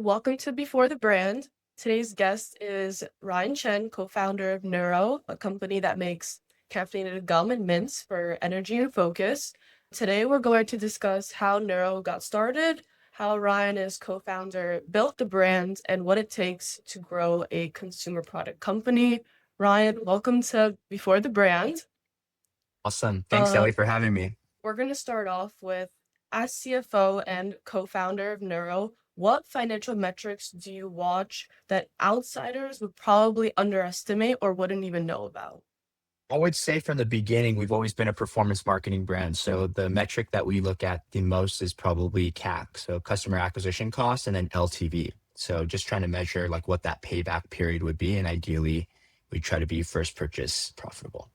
Welcome to Before the Brand. Today's guest is Chen, co-founder of Neuro, a company that makes caffeinated gum and mints for energy and focus. Today, we're going to discuss how Neuro got started, how Ryan, as co-founder, built the brand, and what it takes to grow a consumer product company. Ryan, welcome to Before the Brand. Awesome. Thanks, Uh, Ellie, for having me. we're going to start off with, as CFO and co-founder of Neuro, what financial metrics do you watch that outsiders would probably underestimate or wouldn't even know about? I would say from the beginning, we've always been a performance marketing brand. So the metric that we look at the most is probably CAC, so customer acquisition cost, and then LTV. So just trying to measure like what that payback period would be. And ideally, we try to be first purchase profitable.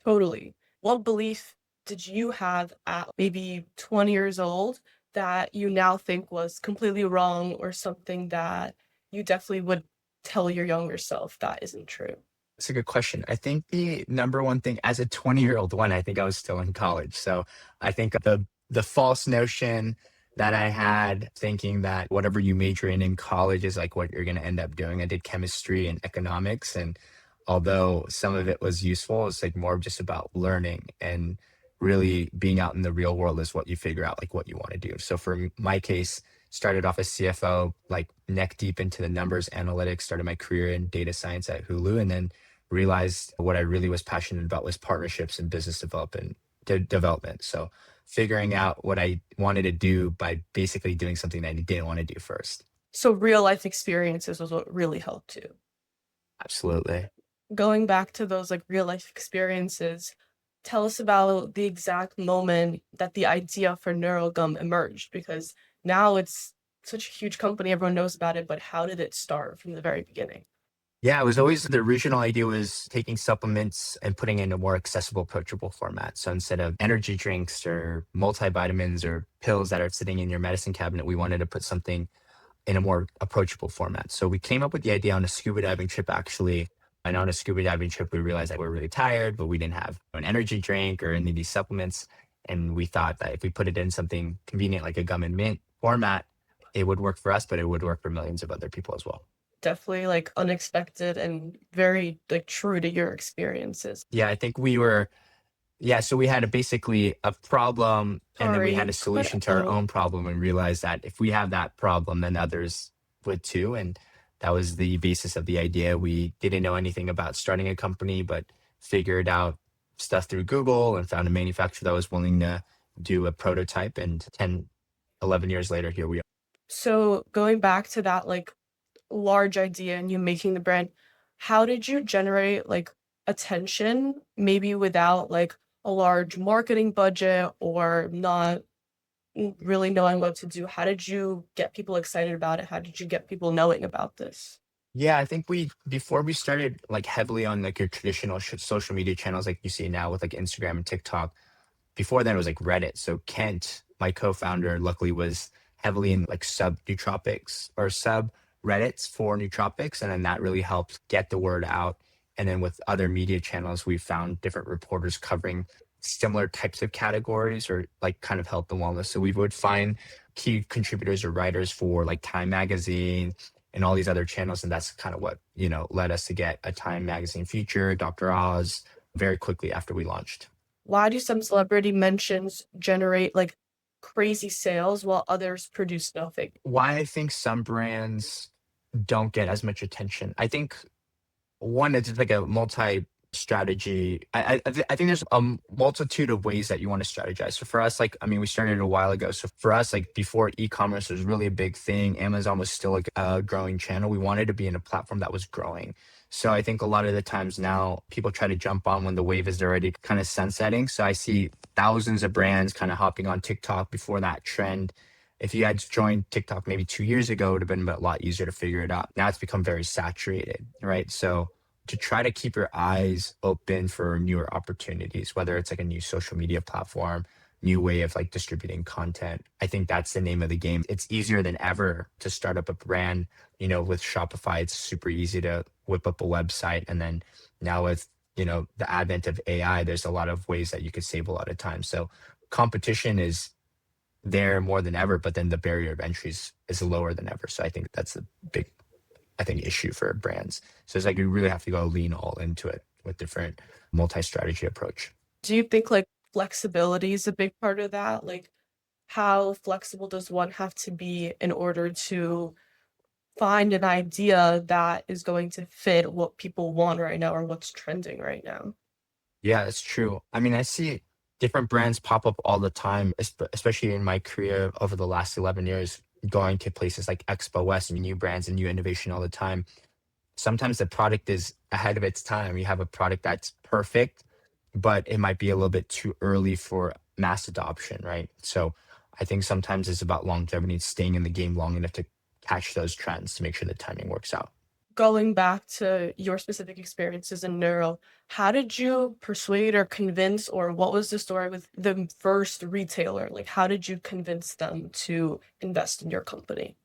Totally. What belief did you have at maybe 20 years old that you now think was completely wrong, or something that you definitely would tell your younger self that isn't true? That's a good question. I think the number one thing as a 20-year-old one, I think I was still in college. So I think the false notion that I had thinking that whatever you major in college is like what you're going to end up doing. I did chemistry and economics, and although some of it was useful, it's like more just about learning and really being out in the real world is what you figure out like what you want to do. So for my case, started off as CFO, like neck deep into the numbers analytics, started my career in data science at Hulu, and then realized what I really was passionate about was partnerships and business development. So figuring out what I wanted to do by basically doing something that I didn't want to do first. So real life experiences was what really helped you. Absolutely. Going back to those like real life experiences, tell us about the exact moment that the idea for NeuroGum emerged, because now it's such a huge company, everyone knows about it, but how did it start from the very beginning? Yeah, it was always the original idea was taking supplements and putting it in a more accessible, approachable format. So instead of energy drinks or multivitamins or pills that are sitting in your medicine cabinet, we wanted to put something in a more approachable format. So we came up with the idea on a scuba diving trip, actually. And on a scuba diving trip, we realized that we were really tired, but we didn't have an energy drink or any of these supplements. And we thought that if we put it in something convenient like a gum and mint format, it would work for us, but it would work for millions of other people as well. Definitely like unexpected and very like true to your experiences. Yeah, I think we were, yeah, so we had basically a problem and then we had Sorry, a but solution to our own problem and realized that if we have that problem, then others would too. And that was the basis of the idea. We didn't know anything about starting a company, but figured out stuff through Google and found a manufacturer that was willing to do a prototype. And 10, 11 years later, here we are. so going back to that like large idea and you making the brand, how did you generate like attention, maybe without like a large marketing budget or not really knowing what to do? How did you get people excited about it? How did you get people knowing about this? Yeah, I think before we started like heavily on like your traditional social media channels like you see now with like Instagram and TikTok, before then it was like Reddit. So Kent, my co-founder, luckily was heavily in like sub nootropics or sub Reddits for nootropics. And then that really helped get the word out. And then with other media channels, we found different reporters covering similar types of categories or like kind of health and wellness. So we would find key contributors or writers for like Time Magazine and all these other channels. And that's kind of what, led us to get a Time Magazine feature, Dr. Oz, very quickly after we launched. Why do some celebrity mentions generate like crazy sales while others produce nothing? Why I think some brands don't get as much attention. I think one, it's like a multi strategy. I think there's a multitude of ways that you want to strategize. So for us, like, I mean, we started a while ago. So for us, like before e-commerce was really a big thing, Amazon was still like a growing channel. We wanted to be in a platform that was growing. So I think a lot of the times now people try to jump on when the wave is already kind of sunsetting. So I see thousands of brands kind of hopping on TikTok before that trend. If you had joined TikTok maybe 2 years ago, it would have been a lot easier to figure it out. Now it's become very saturated, right? So to try to keep your eyes open for newer opportunities, whether it's like a new social media platform, new way of like distributing content. I think that's the name of the game. It's easier than ever to start up a brand, with Shopify, it's super easy to whip up a website. And then now with, the advent of AI, there's a lot of ways that you could save a lot of time. So competition is there more than ever, but then the barrier of entry is lower than ever. So I think that's a big, I think, issue for brands. So it's like you really have to go lean all into it with different multi-strategy approach. Do you think like flexibility is a big part of that? Like how flexible does one have to be in order to find an idea that is going to fit what people want right now or what's trending right now? Yeah, it's true. I mean, I see different brands pop up all the time, especially in my career over the last 11 years, going to places like Expo West and new brands and new innovation all the time. Sometimes the product is ahead of its time. You have a product that's perfect, but it might be a little bit too early for mass adoption, right? So I think sometimes it's about longevity, staying in the game long enough to catch those trends to make sure the timing works out. Going back to your specific experiences in neuro, how did you persuade or convince, or what was the story with the first retailer? Like, how did you convince them to invest in your company?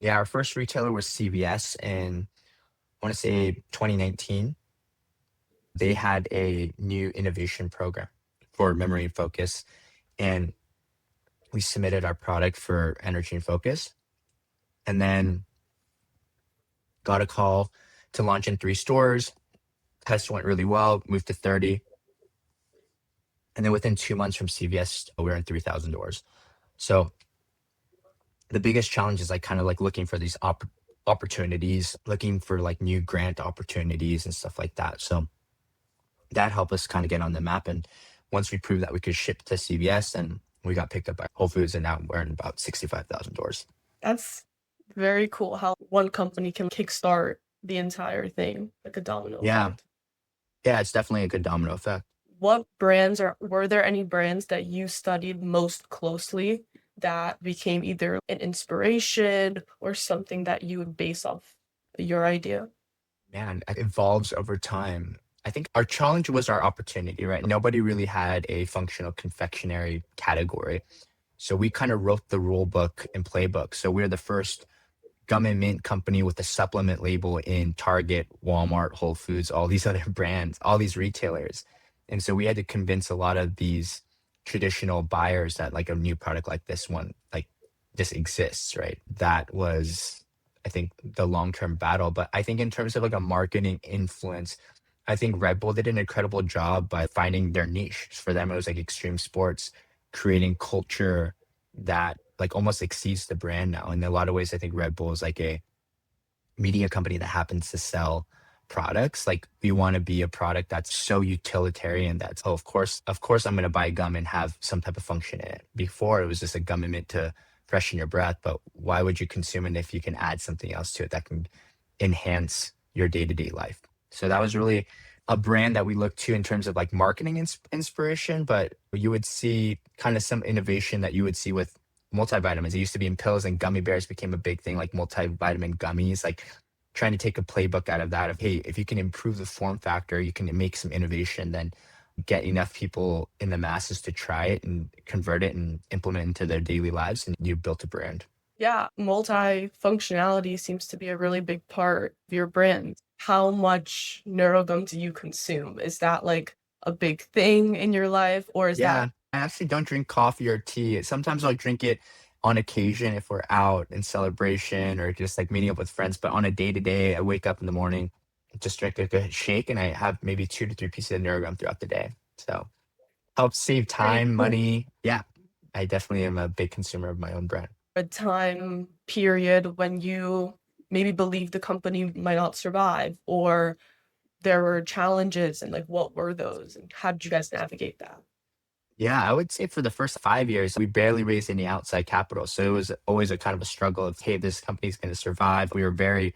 Yeah, our first retailer was CVS in, I want to say 2019. They had a new innovation program for memory and focus, and we submitted our product for energy and focus, and then got a call to launch in 3 stores. Test went really well, moved to 30. And then within 2 months from CVS, we were in 3,000 doors. So the biggest challenge is like kind of like looking for these opportunities, looking for like new grant opportunities and stuff like that. So that helped us kind of get on the map. And once we proved that we could ship to CVS, and we got picked up by Whole Foods, and now we're in about 65,000 doors. That's very cool how one company can kickstart the entire thing, like a domino Yeah. effect. Yeah, it's definitely a good domino effect. What brands or were there any brands that you studied most closely that became either an inspiration or something that you would base off your idea? Man, it evolves over time. I think our challenge was our opportunity, right? Nobody really had a functional confectionery category. So we kind of wrote the rule book and playbook. So we're the first gum and mint company with a supplement label in Target, Walmart, Whole Foods, all these other brands, all these retailers. And so we had to convince a lot of these traditional buyers that like a new product like this one, like this exists, right? That was, I think, the long-term battle. But I think in terms of like a marketing influence, I think Red Bull did an incredible job by finding their niche. For them, it was like extreme sports, creating culture that like almost exceeds the brand now. In a lot of ways, I think Red Bull is like a media company that happens to sell products. Like we want to be a product that's so utilitarian that's, oh, of course I'm going to buy gum and have some type of function in it. Before it was just a gum and mint to freshen your breath, but why would you consume it if you can add something else to it that can enhance your day-to-day life? So that was really a brand that we looked to in terms of like marketing inspiration, but you would see kind of some innovation that you would see with multivitamins. It used to be in pills, and gummy bears became a big thing, like multivitamin gummies, like trying to take a playbook out of that of, hey, if you can improve the form factor, you can make some innovation, then get enough people in the masses to try it and convert it and implement it into their daily lives, and you built a brand. Yeah, multifunctionality seems to be a really big part of your brand. How much neurogum do you consume? Is that like a big thing in your life, or is that Yeah, I actually don't drink coffee or tea. Sometimes I'll drink it on occasion if we're out in celebration or just like meeting up with friends. But on a day to day, I wake up in the morning, just drink like a shake, and I have maybe 2 to 3 pieces of Neurogram throughout the day. So helps save pretty time, cool? money. Yeah, I definitely am a big consumer of my own brand. A time period when you maybe believe the company might not survive, or there were challenges, and like what were those, and how did you guys navigate that? Yeah, I would say for the first 5 years, we barely raised any outside capital. So it was always a kind of a struggle of, hey, this company's going to survive. We were very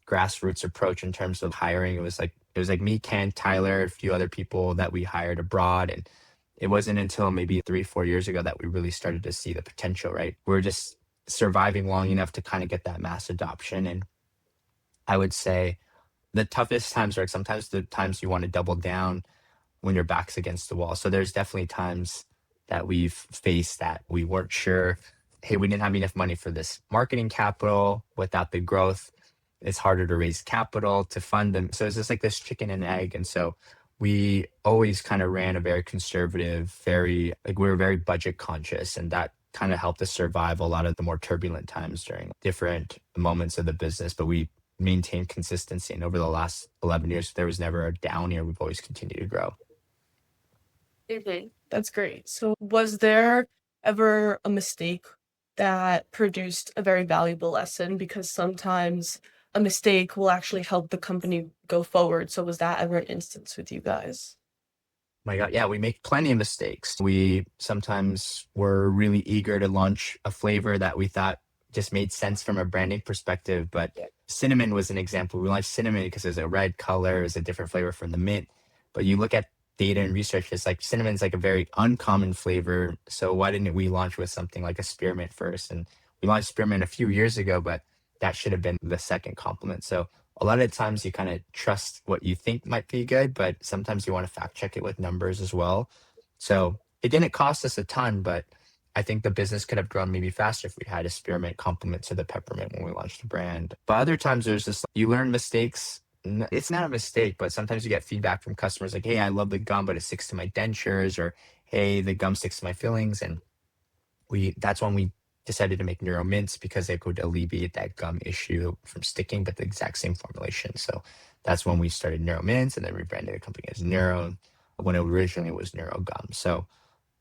grassroots approach in terms of hiring. It was like me, Ken, Tyler, a few other people that we hired abroad. And it wasn't until maybe 3, 4 years ago that we really started to see the potential, right? We're just surviving long enough to kind of get that mass adoption. And I would say the toughest times are like sometimes the times you want to double down when your back's against the wall. So there's definitely times that we've faced that we weren't sure, hey, we didn't have enough money for this marketing capital. Without the growth, it's harder to raise capital to fund them. So it's just like this chicken and egg. And so we always kind of ran a very conservative, very like we were very budget conscious. And that kind of helped us survive a lot of the more turbulent times during different moments of the business. But we maintained consistency. And over the last 11 years, there was never a down year. We've always continued to grow. That's great. So, was there ever a mistake that produced a very valuable lesson? Because sometimes a mistake will actually help the company go forward. So, was that ever an instance with you guys? My God, yeah, we make plenty of mistakes. We sometimes were really eager to launch a flavor that we thought just made sense from a branding perspective. But Yeah. cinnamon was an example. We launched cinnamon because it's a red color, it's a different flavor from the mint. But you look at data and research, it's like cinnamon's like a very uncommon flavor. So why didn't we launch with something like a spearmint first? And we launched spearmint a few years ago, but that should have been the second complement. So a lot of times you kind of trust what you think might be good, but sometimes you want to fact check it with numbers as well. So it didn't cost us a ton, but I think the business could have grown maybe faster if we had a spearmint complement to the peppermint when we launched the brand. But other times there's just you learn mistakes. It's not a mistake, but sometimes you get feedback from customers like, "Hey, I love the gum, but it sticks to my dentures," or "Hey, the gum sticks to my fillings." And we that's when we decided to make Neuro mints because they could alleviate that gum issue from sticking, but the exact same formulation. So that's when we started Neuro mints and then rebranded the company as Neuro when it originally was Neuro gum. So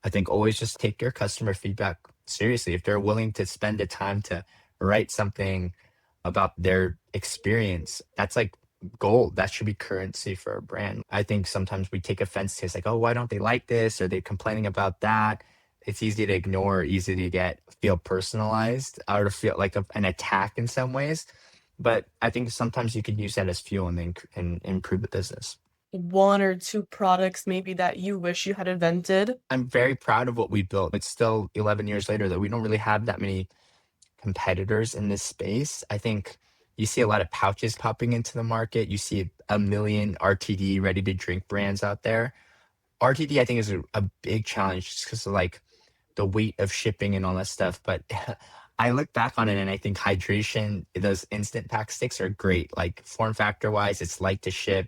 I think always just take your customer feedback seriously. If they're willing to spend the time to write something about their experience, that's like gold. That should be currency for a brand. I think sometimes we take offense to it's like, oh, why don't they like this? Are they complaining about that? It's easy to ignore, easy to get feel personalized or to feel like an attack in some ways. But I think sometimes you could use that as fuel and then and improve the business. One or two products maybe that you wish you had invented? I'm very proud of what we built. It's still 11 years later that we don't really have that many competitors in this space. I think you see a lot of pouches popping into the market. You see a million RTD ready to drink brands out there. RTD, I think, is a big challenge just because of like the weight of shipping and all that stuff. But I look back on it and I think hydration, those instant pack sticks are great. Like form factor wise, it's light to ship,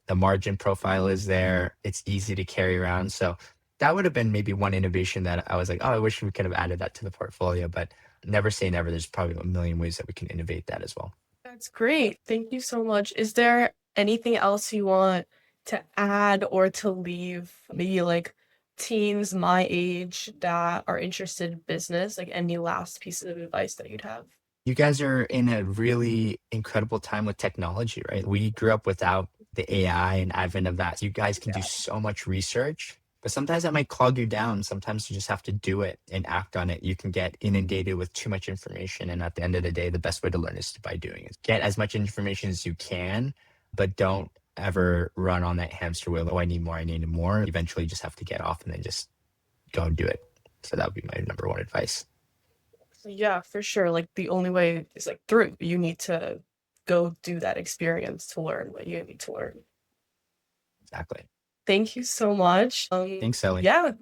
the margin profile is there. It's easy to carry around. So that would have been maybe one innovation that I was like, oh, I wish we could have added that to the portfolio. But never say never. There's probably a million ways that we can innovate that as well. That's great. Thank you so much. Is there anything else you want to add or to leave? Maybe like teens my age that are interested in business, like any last pieces of advice that you'd have? You guys are in a really incredible time with technology, right? We grew up without the AI and advent of that. You guys can do Yeah. so much research, but sometimes that might clog you down. Sometimes you just have to do it and act on it. You can get inundated with too much information. And at the end of the day, the best way to learn is by doing it. Get as much information as you can, but don't ever run on that hamster wheel. Oh, I need more. I need more. Eventually, you just have to get off and then just go and do it. So that would be my number one advice. Yeah, for sure. Like the only way is like through. You need to go do that experience to learn what you need to learn. Exactly. Thank you so much. Thanks, Ellie. Yeah,